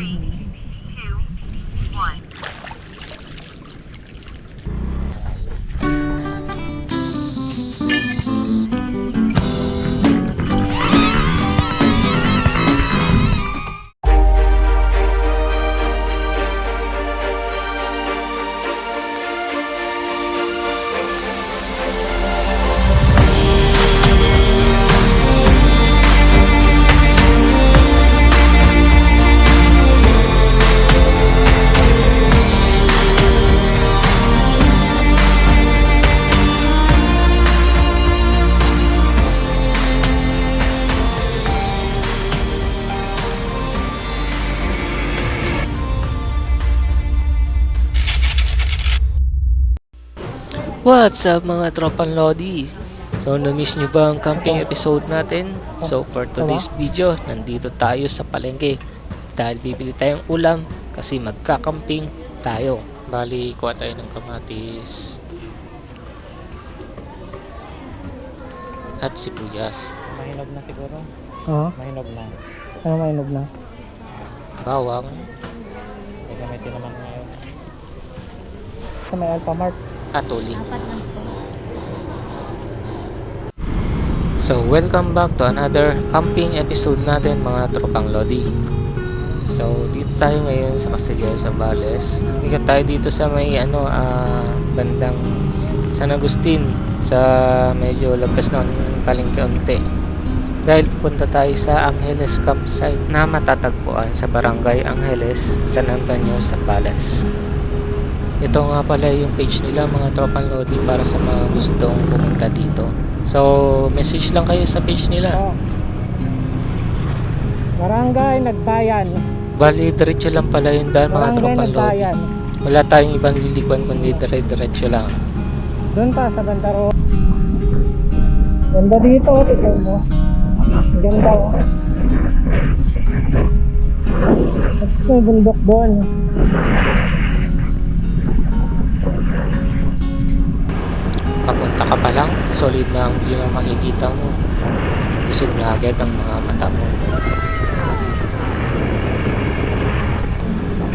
3, 2, 1. What's up mga tropang Lodi? So na-miss nyo ba ang camping episode natin? So for today's video, nandito tayo sa palengke dahil bibili tayong ulam kasi magkakamping tayo. Bali, kuha tayo ng kamatis at sibuyas, Mahinog na siguro. Oo. Mahinog na. Ano mainog na? bawang, Gagamitin naman ngayon. Sa may Alphamart. at uling. So welcome back to another camping episode natin mga tropang Lodi. So dito tayo ngayon sa Castellar Zambales. Ikat tayo dito sa may bandang San Agustin, sa medyo lagpas ng palengke onte. Dahil pupunta tayo sa Angeles campsite na matatagpuan sa Barangay Angeles, San Antonio, Zambales. Ito nga pala yung page nila mga tropang Lodi para sa mga gustong pumunta dito. So message lang kayo sa page nila. Oo. Barangay Nagbayan. Bali, diretso lang pala yung daan mga Barangay tropang Lodi. Nagbayan. Wala tayong ibang lilikuan kundi diretso lang. Doon pa sa Bandaro. Ganda dito, tignan mo. Ganda oh. At may bundok doon. Papunta ka pa lang, solid na ang view na makikita mo. Busog na agad ang mga mata mo.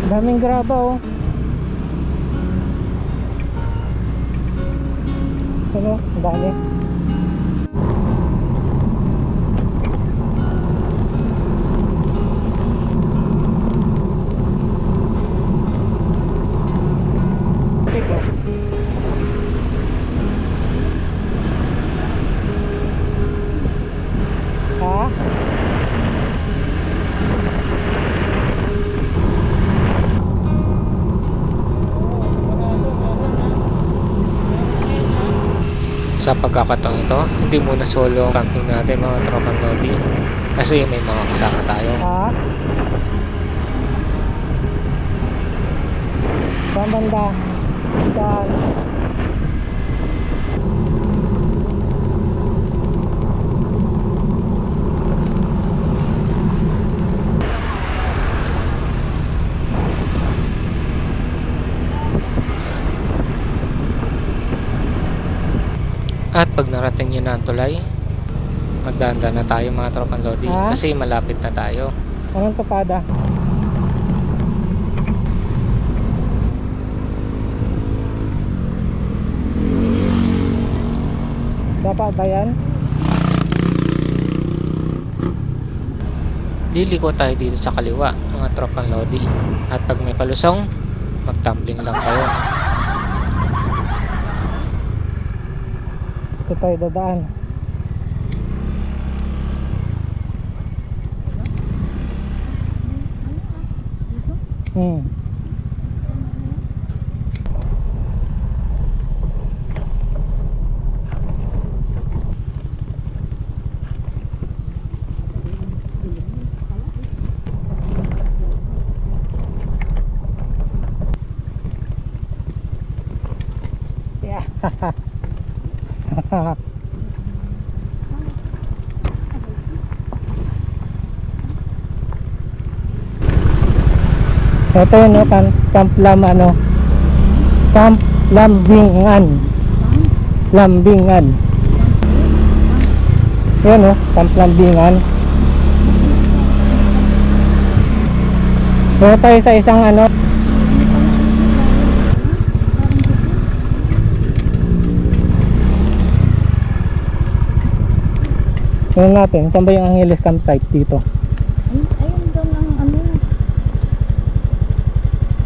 Daming graba oh. Ano? Ang dami. Ha? Sa pagkakataong ito, hindi muna solo ang camping natin mga tropang Lodi. Kasi may mga kasama tayo. Ha? Saan banda? Saan? At pag narating nyo na ang tulay, magdanda na tayo mga tropang Lodi. Ha? Kasi malapit na tayo. Anong tapada? Dapat ba yan? Liliko tayo dito sa kaliwa mga tropang Lodi. At pag may palusong, magtumbling lang kayo. Ito tayo dadaan. Yeah. Ito yun, no? Camp Lambingan. Lambingan. Yan, no? Camp Lambingan. Doon tayo sa isang ano. Tingnan natin, saan ba yung Angeles campsite dito? Ayun doon ang ano.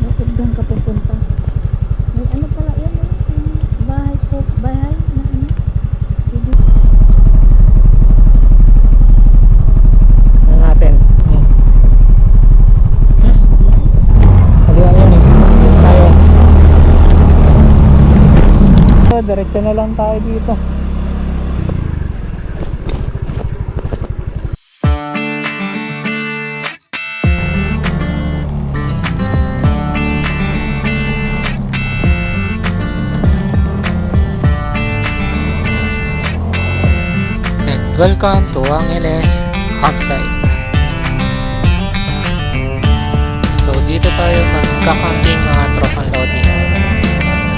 Bakit doon ka pupunta? May ano pala yan eh. Bahay po, bahay na ano. Tingnan natin. Haliwan yun eh. Dito tayo. So, diretso na lang tayo dito. And welcome to Angeles Campsite. So dito tayo magka-camping mga tropang lodi.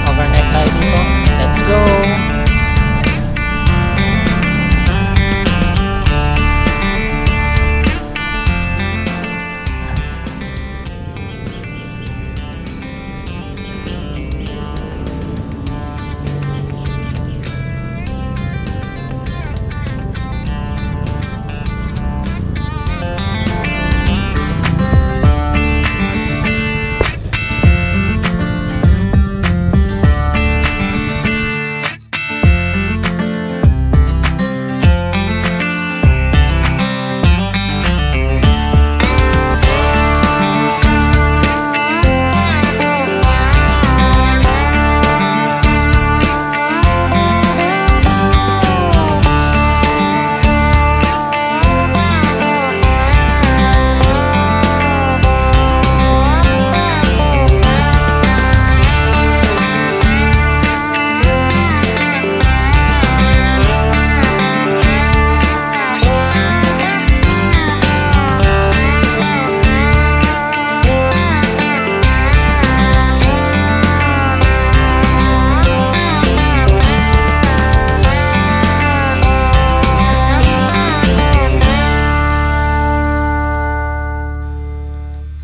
Overnight tayo dito. Let's go!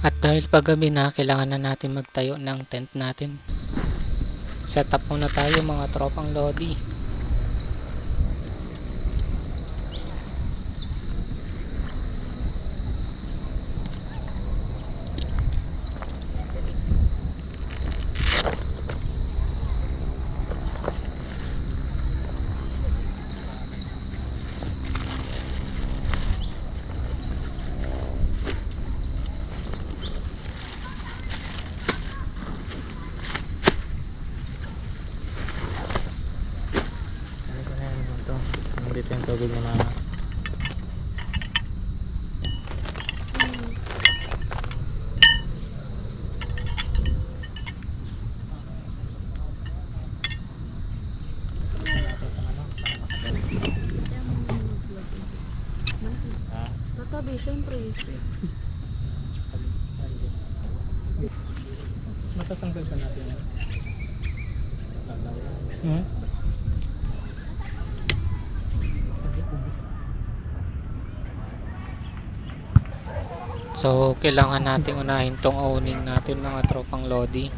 At dahil paggabi na, kailangan na natin magtayo ng tent natin. Set up muna tayo mga tropang lodi. Dito yung tubig ni mama. Tatabi, syempre. Matatanggal ka natin yan. Hmm? So kailangan natin unahin tong owning natin mga tropang lodi.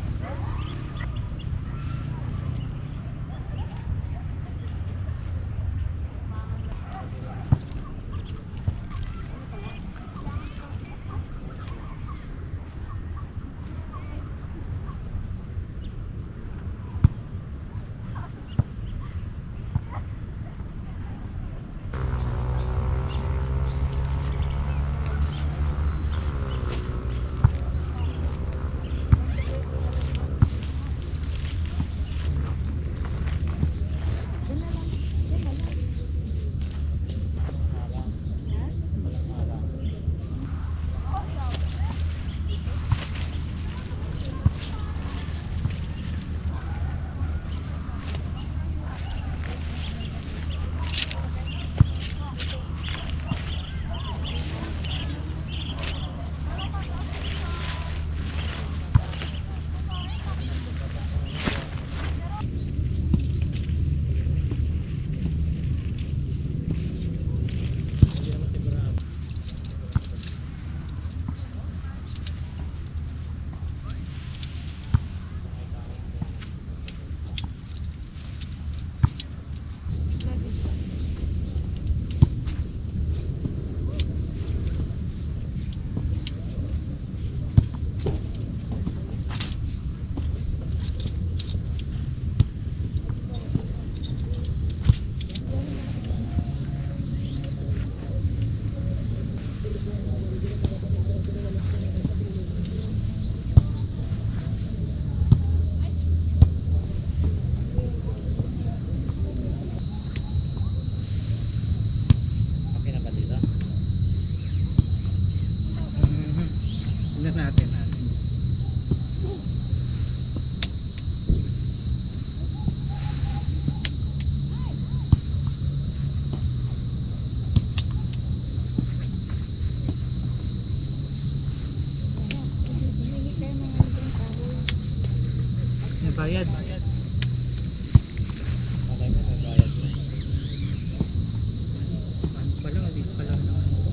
Check natin. May bayad. Okay na, may bayad. Ano pala, dito pala naman ito.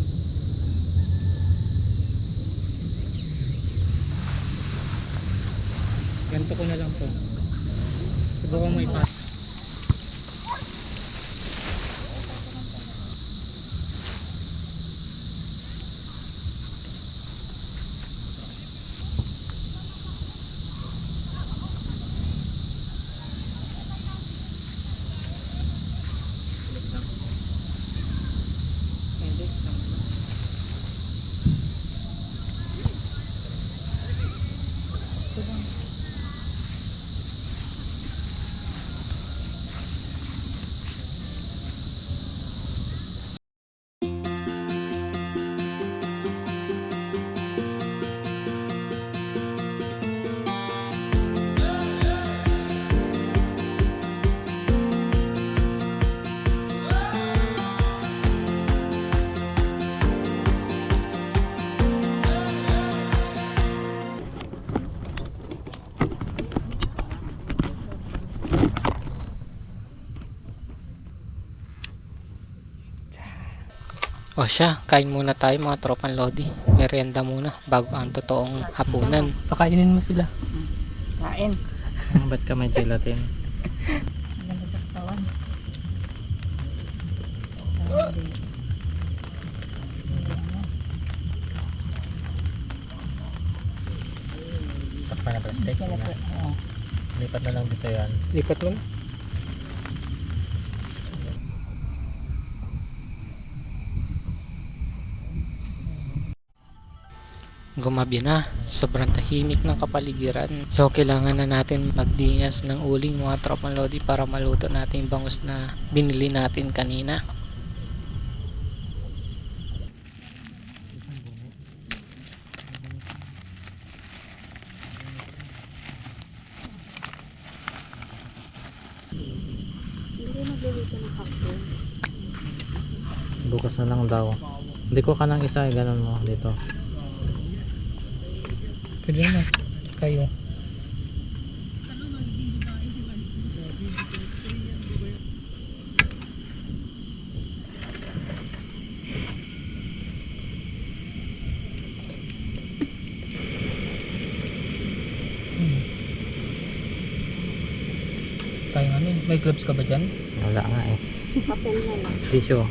Ganito ko na lang to. Subukan mo ipas. O siya, kain muna tayo mga tropang Lodi. Merienda muna bago ang totoong hapunan. Pakainin mo sila. Kain. Ba't ka may gelatin? Maganda sa katawan. Takpan na ba? Take na. Lipat na lang dito yan. Lipat mo na. Gumabi na, sobrang tahimik ng kapaligiran. So kailangan na natin magdingas ng uling mga tropang Lodi para maluto natin yung bangus na binili natin kanina. Hindi rin magluluto ng kakao. Bukas na lang daw. Hindi ko ka ng isa, ganun mo dito. Pwede na. Kayo. Tayo namin, may gloves ka ba dyan? Wala nga eh. Papel na lang. Tissue.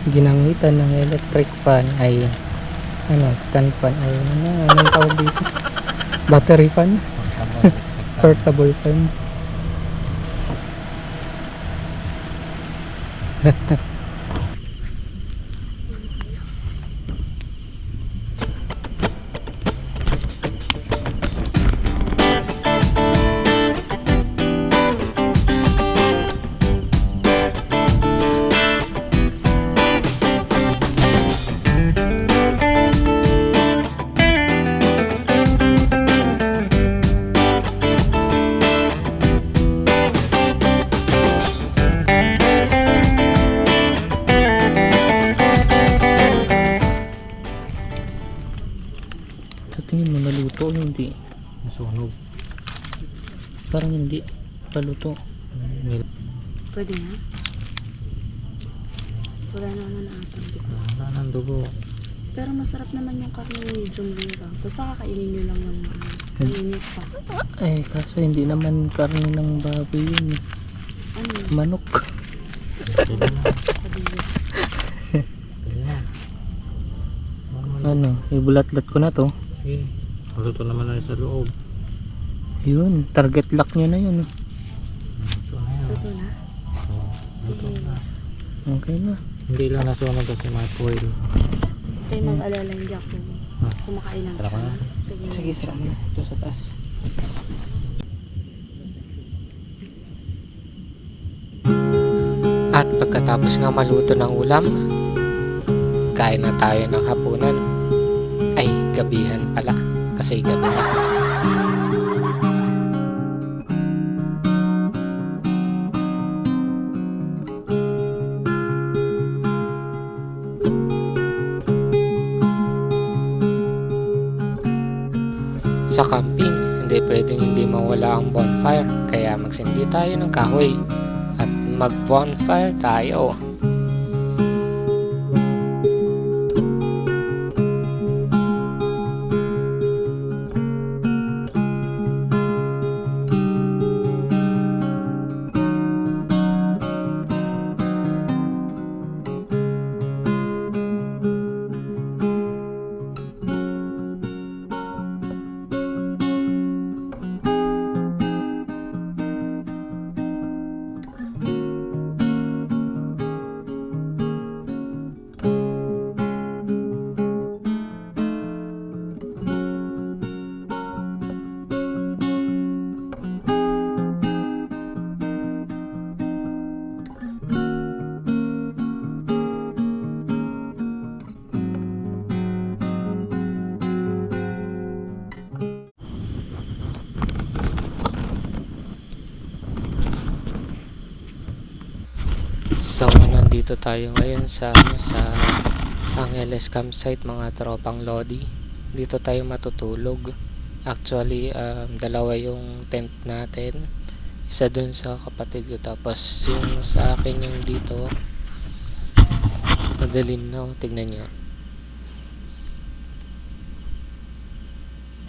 Ginamitan ng electric fan ay stand fan ay anong tawag dito? Battery fan? Portable fan. Sa tingin mo naluto o hindi? Nasunog. Parang hindi paluto. Pwede na. Wala naman na atang dito. Wala nang dugo. Pero masarap naman yung karne ni Jumlira. Basta kakainin nyo lang yung mainit pa. Eh kaso hindi naman karne ng baboy yun eh. Ano yun? Manok. Pwede na. Sabi niya. Pwede na. Ano, ibulatlat ko na to. Okay. Maluto naman na sa loob. Yun, target lock nyo na yun. Ito na yan. Luto na. Luto na. Okay na. Hindi lang nasunog kasi may foil. Tayo mag-alala hindi ako kumakain ng Sarap na? Sige. sarap na. Ito sa taas. At pagkatapos nga maluto ng ulam, kain na tayo ng hapunan. Ay, gabihan pala. Kasi gabi na. Sa camping, hindi pwedeng hindi mawala ang bonfire. Kaya magsindi tayo ng kahoy at mag-bonfire tayo. So, nandito tayo ngayon sa Angeles campsite, mga tropang Lodi. Dito tayo matutulog. Actually, dalawa yung tent natin. Isa dun sa kapatid ko, tapos yung sa akin yung dito. Madilim na, tignan nyo.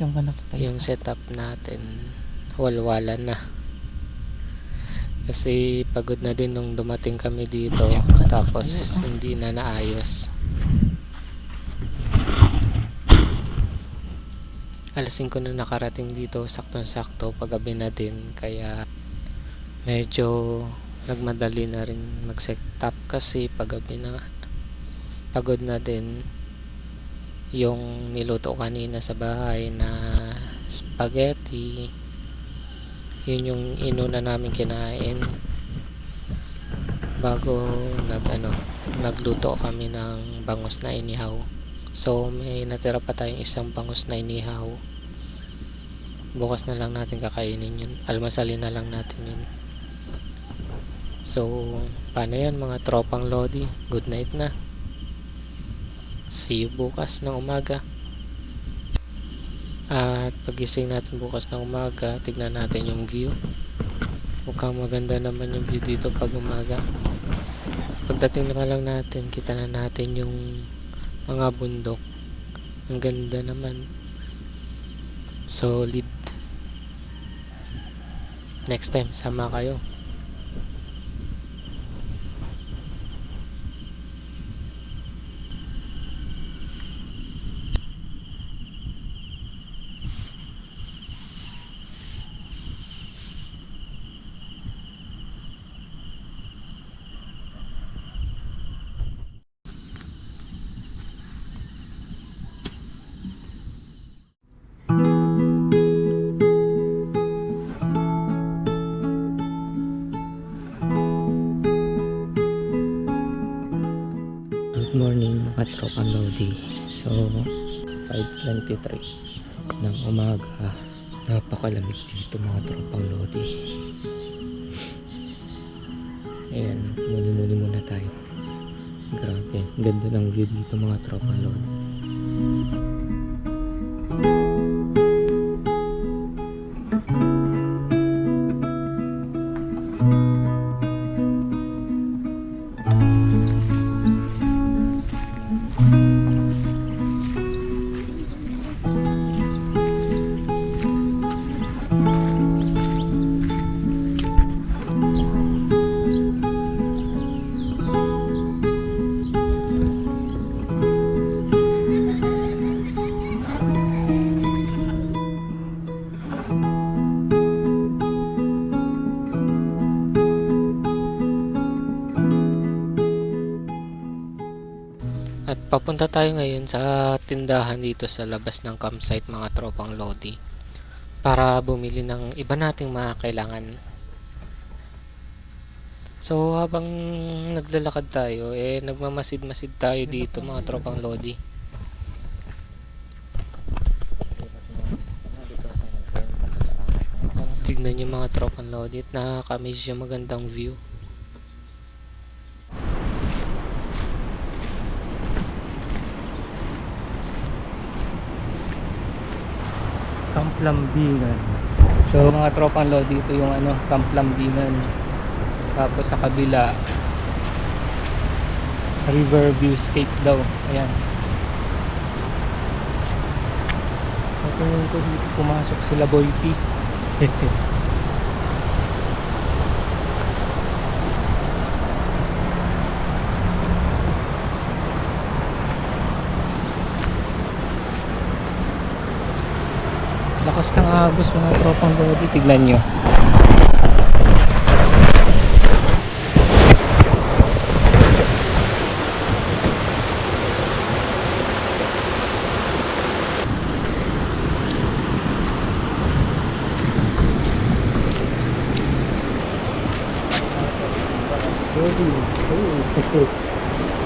Yung ka nakatayo. Yung setup natin, walwalan na. Kasi pagod na din nung dumating kami dito, tapos hindi na naayos. Alas 5 na nakarating dito, saktong-sakto, paggabi na din, kaya medyo nagmadali na rin mag-setup kasi paggabi na. Pagod na din yung niluto kanina sa bahay na spaghetti. Yun yung inuna namin kinain bago nagluto kami ng bangus na inihaw. So may natira pa tayong isang bangus na inihaw. Bukas na lang natin kakainin yun. Almasalin na lang natin yun. So paano yan mga tropang Lodi? Good night na. See you bukas ng umaga. At pagising natin bukas ng umaga, tignan natin yung view. Mukhang maganda naman yung view dito pag umaga. Pagdating na lang natin, kita na natin yung mga bundok. Ang ganda naman. Solid. Next time, sama kayo. Good morning mga tropang Lodi. So 5:23 ng umaga. Napakalamig dito mga tropang Lodi. Ayan, muni muna tayo. Grabe, ganda ng view dito mga tropang Lodi. At papunta tayo ngayon sa tindahan dito sa labas ng campsite mga tropang Lodi para bumili ng iba nating mga kailangan. So habang naglalakad tayo, nagmamasid-masid tayo dito mga tropang Lodi. Tignan nyo mga tropang Lodi at nakakamiss yung magandang view. Camp Lambingan. So mga tropang Lodi, ito yung Camp Lambingan. Tapos sa kabila, Riverviewscape daw. Ayan. Ito yung dito pumasok sila Boy P. Lakas ng agos mga tropang Lodi, tignan nyo.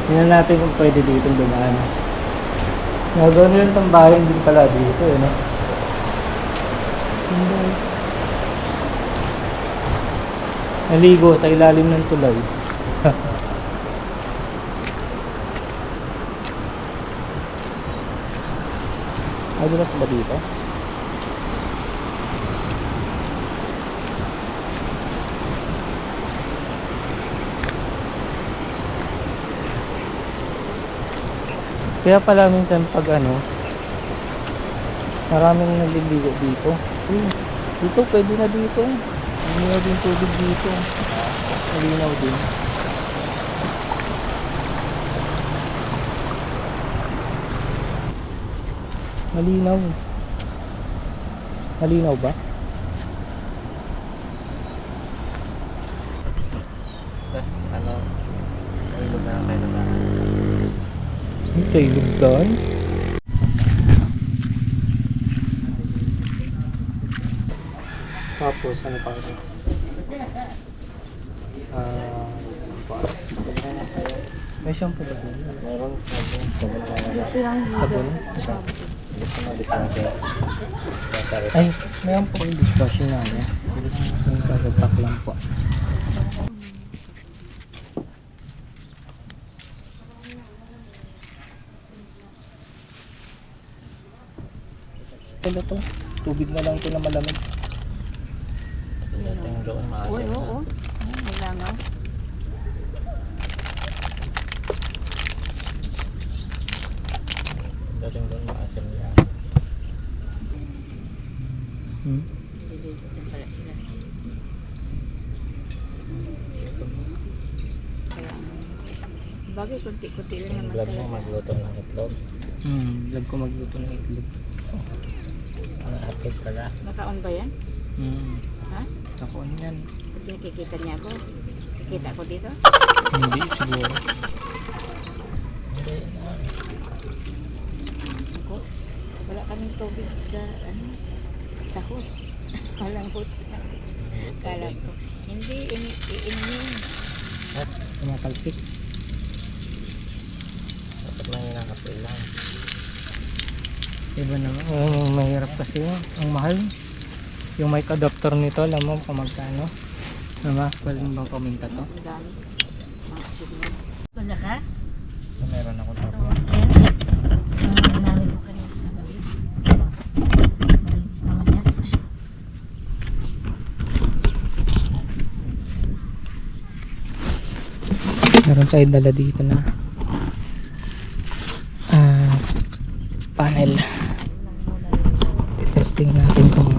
Tingnan natin kung pwede dito dumaan. Nagano yung tambahin din pala dito no? Naligo sa ilalim ng tulay. Ay, dulas ba dito? Kaya pala minsan pag maraming nagliligo dito. Dito, pwede na dito. Malinaw din tubig dito. Malinaw din. Malinaw. Malinaw ba? Ito ilog doon. Tapos ano pa ito? May shampoo ba doon? Meron. Sabon? Ay, mayroon po yung dishwashing na yung sa pack lang po. Ito to, tubig na lang ito na malamig. Uy, oo. May langaw. Dating doon maasim yan. Bagay, kunti-kunti lang naman Vlog mo talaga. magluto ng itlog. Vlog ko magluto ng itlog. Ang upload pala. Nakaon ba yan? Ha? Takoon yan. Hindi kikita niya ako. Kikita ko dito. Hindi, siguro. Ako, wala kaming tubig sa sa hose. Walang hose. Kala ko. Hindi, iinumin. At tumatalsik. Dapat lang yung nakapil lang. Iba naman. Mahirap kasi yun. Ang mahal. Yung mic adapter nito, alam mo kung magkano? Diba? Pwede mo bang paminta to? Ang dami. Mga signal. Wala ka? Meron ako tapos. Namin ko kanina sa gabi. Malinis naman yan. Meron tayo dala dito na panel. Testing natin kung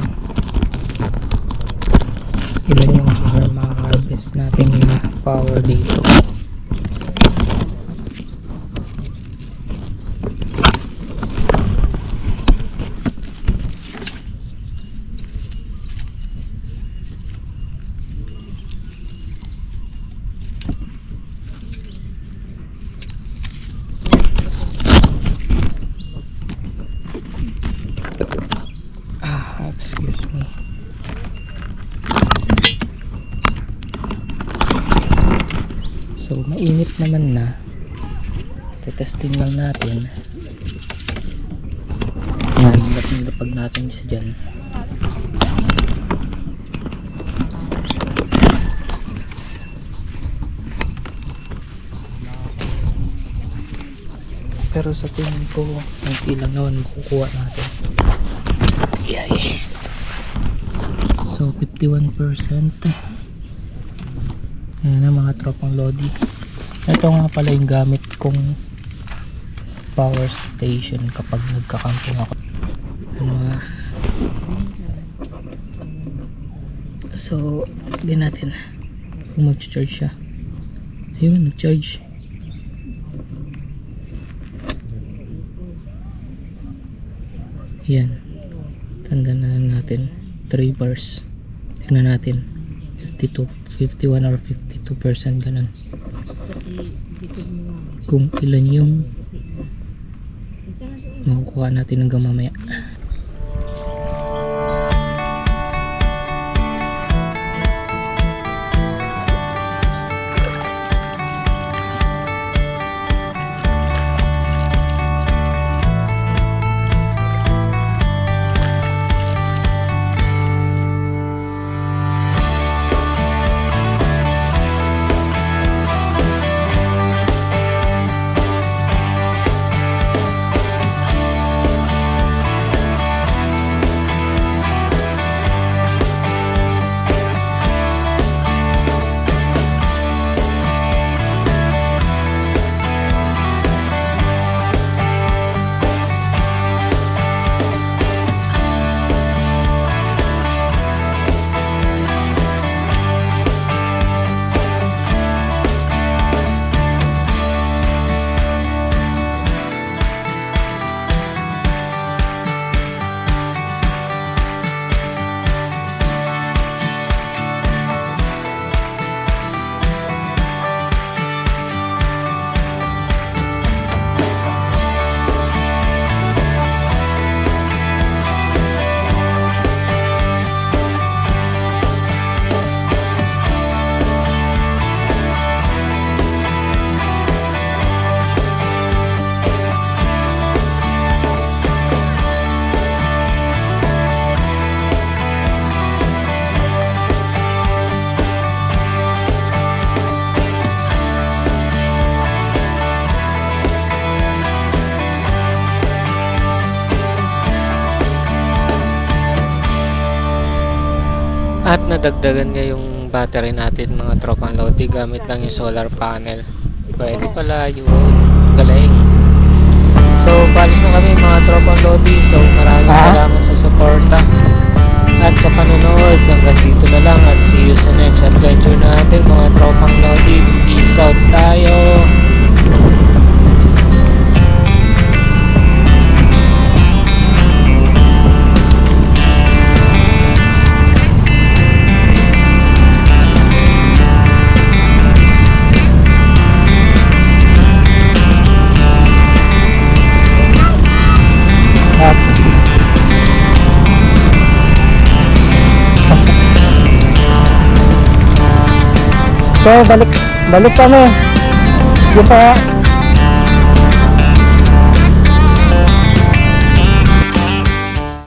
ilan yung ma-harvest natin na power dito. Excuse me. mainit naman na. Testing lang natin. Nilapag natin siya dyan. Pero sa tingin ko konti lang naman makukuha natin. Yay. So 51%. Ayan na mga tropang lodi. Ito nga pala yung gamit kong power station kapag nagkakamping ako. So din natin kung mag-charge siya. Ayun, nag-charge. Yan, tanda na lang natin 3 bars. Tignan natin 52, 51 or 52% ganun. Kung ilan yung makukuha natin hanggang mamaya. At nadagdagan nga yung battery natin mga tropang lodi gamit lang yung solar panel. Pwede pala yun. Galing. So palis na kami mga tropang lodi. So maraming salamat sa suporta at sa panonood. Hanggang dito na lang at see you sa next adventure natin mga tropang lodi. Peace out tayo. So balik kami. Yung pa